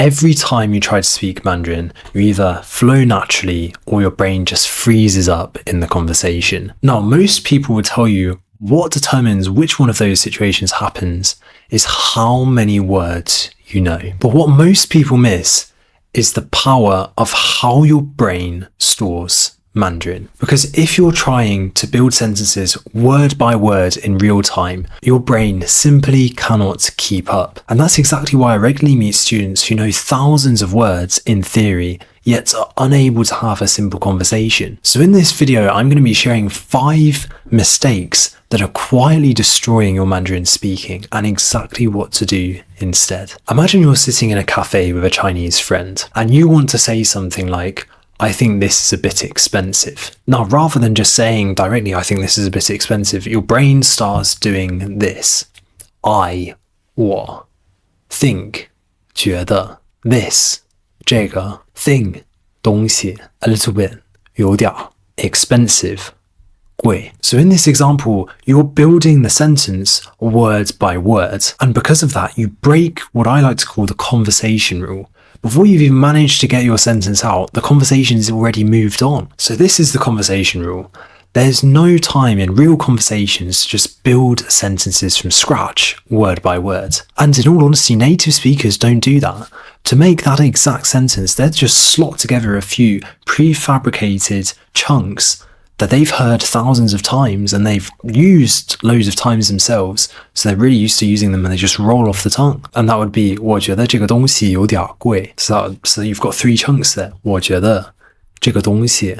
every time you try to speak Mandarin, you either flow naturally or your brain just freezes up in the conversation. Now, most people will tell you what determines which one of those situations happens is how many words you know. But what most people miss is the power of how your brain stores Mandarin. Because if you're trying to build sentences word by word in real time, your brain simply cannot keep up. And that's exactly why I regularly meet students who know thousands of words in theory, yet are unable to have a simple conversation. So in this video, I'm going to be sharing 5 mistakes that are quietly destroying your Mandarin speaking and exactly what to do instead. Imagine you're sitting in a cafe with a Chinese friend and you want to say something like, I think this is a bit expensive. Now, rather than just saying directly, I think this is a bit expensive, your brain starts doing this.我 think 觉得 this 这个 thing 东西 a little bit 有点 expensive 贵. So in this example, you're building the sentence word by word, and because of that, you break what I like to call the conversation rule. Before you've even managed to get your sentence out, the conversation has already moved on. So this is the conversation rule. There's no time in real conversations to just build sentences from scratch, word by word. And in all honesty, native speakers don't do that. To make that exact sentence, they'll just slot together a few prefabricated chunks that they've heard thousands of times and they've used loads of times themselves, so they're really used to using them and they just roll off the tongue. And that would be 我觉得这个东西有点贵. So you've got 3 chunks there. 我觉得这个东西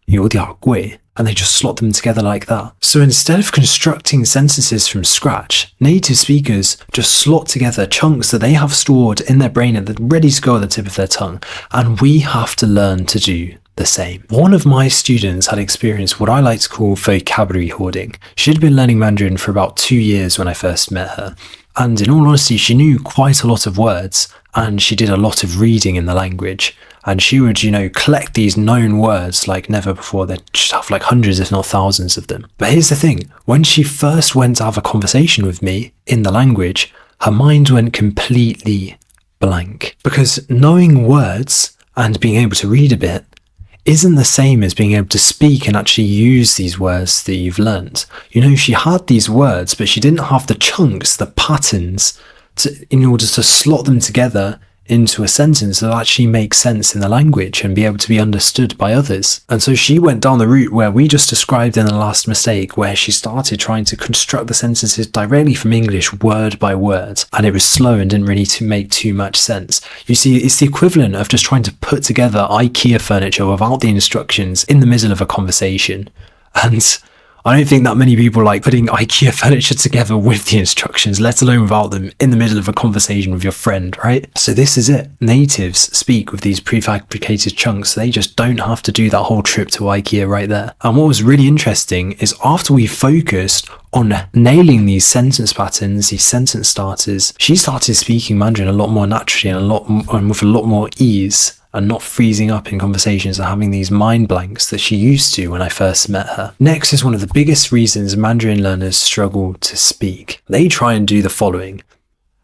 有点贵. And they just slot them together like that. So instead of constructing sentences from scratch, native speakers just slot together chunks that they have stored in their brain and they're ready to go at the tip of their tongue. And we have to learn to do the same. One of my students had experienced what I like to call vocabulary hoarding. She'd been learning Mandarin for about 2 years when I first met her. And in all honesty, she knew quite a lot of words and she did a lot of reading in the language. And she would, collect these known words like never before. They'd just have like hundreds, if not thousands of them. But here's the thing. When she first went to have a conversation with me in the language, her mind went completely blank. Because knowing words and being able to read a bit isn't the same as being able to speak and actually use these words that you've learned. She had these words, but she didn't have the chunks, the patterns, in order to slot them together into a sentence that actually makes sense in the language and be able to be understood by others. And so she went down the route where we just described in the last mistake, where she started trying to construct the sentences directly from English word by word, and it was slow and didn't really make too much sense. You see, it's the equivalent of just trying to put together IKEA furniture without the instructions in the middle of a conversation. And I don't think that many people like putting IKEA furniture together with the instructions, let alone without them, in the middle of a conversation with your friend, right? So this is it. Natives speak with these prefabricated chunks. They just don't have to do that whole trip to IKEA right there. And what was really interesting is after we focused on nailing these sentence patterns, these sentence starters, she started speaking Mandarin a lot more naturally and with a lot more ease, and not freezing up in conversations and having these mind blanks that she used to when I first met her. Next is one of the biggest reasons Mandarin learners struggle to speak. They try and do the following.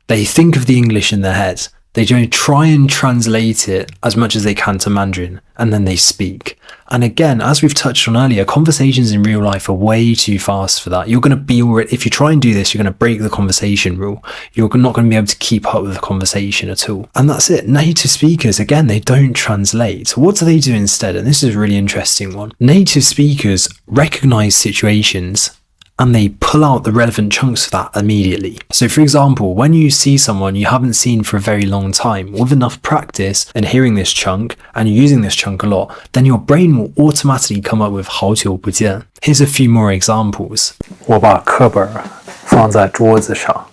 They think of the English in their head. They try and translate it as much as they can to Mandarin, and then they speak. And again, as we've touched on earlier, conversations in real life are way too fast for that. If you try and do this, you're going to break the conversation rule. You're not going to be able to keep up with the conversation at all. And that's it. Native speakers, again, they don't translate. What do they do instead? And this is a really interesting one. Native speakers recognize situations and they pull out the relevant chunks of that immediately. So for example, when you see someone you haven't seen for a very long time, with enough practice and hearing this chunk and using this chunk a lot, then your brain will automatically come up with 好久不见. Here's a few more examples. 我把课本放在桌子上。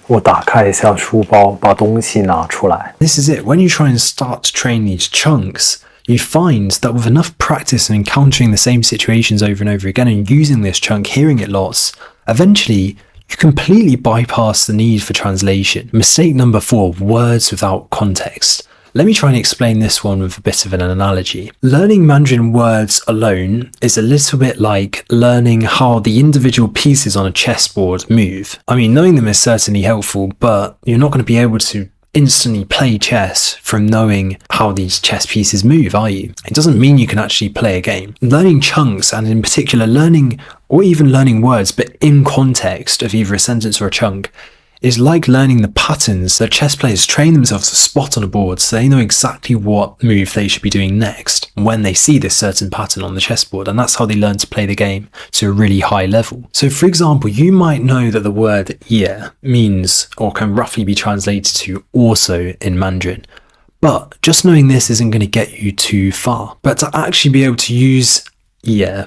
我打开一下书包，把东西拿出来。 This is it. When you try and start to train these chunks, you find that with enough practice and encountering the same situations over and over again and using this chunk, hearing it lots, eventually you completely bypass the need for translation. Mistake number 4, words without context. Let me try and explain this one with a bit of an analogy. Learning Mandarin words alone is a little bit like learning how the individual pieces on a chessboard move. I mean, knowing them is certainly helpful, but you're not going to be able to instantly play chess from knowing how these chess pieces move, are you? It doesn't mean you can actually play a game. Learning chunks, and in particular learning or even learning words but in context of either a sentence or a chunk, is like learning the patterns that chess players train themselves to spot on a board, so they know exactly what move they should be doing next when they see this certain pattern on the chessboard, and that's how they learn to play the game to a really high level. So for example, you might know that the word "ye" means or can roughly be translated to also in Mandarin, but just knowing this isn't going to get you too far. But to actually be able to use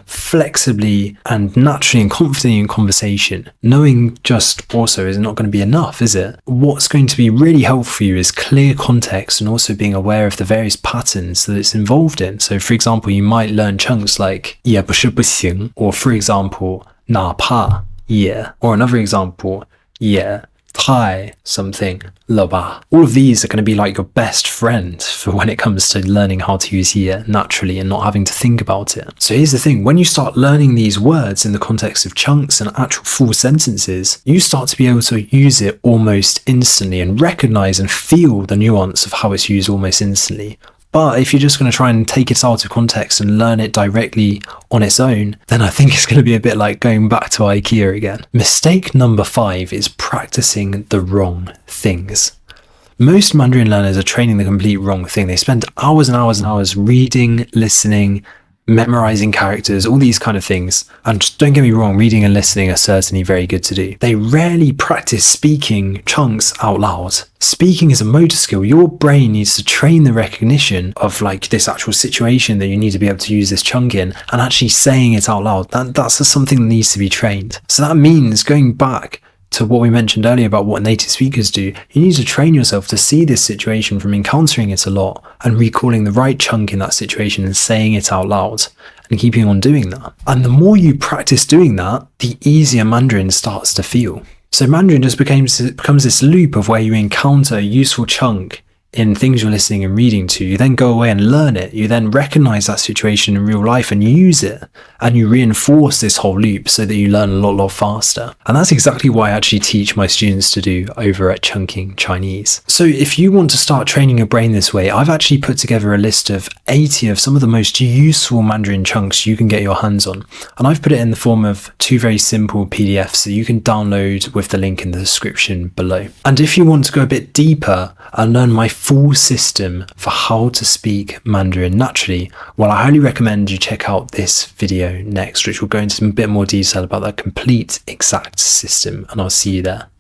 flexibly and naturally and confidently in conversation, knowing just also is not going to be enough, is it? What's going to be really helpful for you is clear context and also being aware of the various patterns that it's involved in. So for example, you might learn chunks like 也不是不行, or for example, 哪怕也, or another example, 也太 something 了吧. All of these are going to be like your best friend for when it comes to learning how to use "ye" naturally and not having to think about it. So here's the thing, when you start learning these words in the context of chunks and actual full sentences, you start to be able to use it almost instantly and recognize and feel the nuance of how it's used almost instantly. But if you're just going to try and take it out of context and learn it directly on its own, then I think it's going to be a bit like going back to IKEA again. Mistake number 5 is practicing the wrong things. Most Mandarin learners are training the complete wrong thing. They spend hours and hours and hours reading, listening, memorizing characters, all these kind of things. And just don't get me wrong, reading and listening are certainly very good to do. They rarely practice speaking chunks out loud. Speaking is a motor skill. Your brain needs to train the recognition of like this actual situation that you need to be able to use this chunk in and actually saying it out loud. That's something that needs to be trained. So that means going back to what we mentioned earlier about what native speakers do, you need to train yourself to see this situation from encountering it a lot and recalling the right chunk in that situation and saying it out loud and keeping on doing that. And the more you practice doing that, the easier Mandarin starts to feel. So Mandarin just becomes this loop of where you encounter a useful chunk in things you're listening and reading to, you then go away and learn it, you then recognize that situation in real life and use it, and you reinforce this whole loop so that you learn a lot faster. And that's exactly what I actually teach my students to do over at Chunking Chinese. So if you want to start training your brain this way, I've actually put together a list of 80 of some of the most useful Mandarin chunks you can get your hands on, and I've put it in the form of 2 very simple PDFs that you can download with the link in the description below. And if you want to go a bit deeper and learn my full system for how to speak Mandarin naturally, well, I highly recommend you check out this video next, which will go into a bit more detail about that complete exact system, and I'll see you there.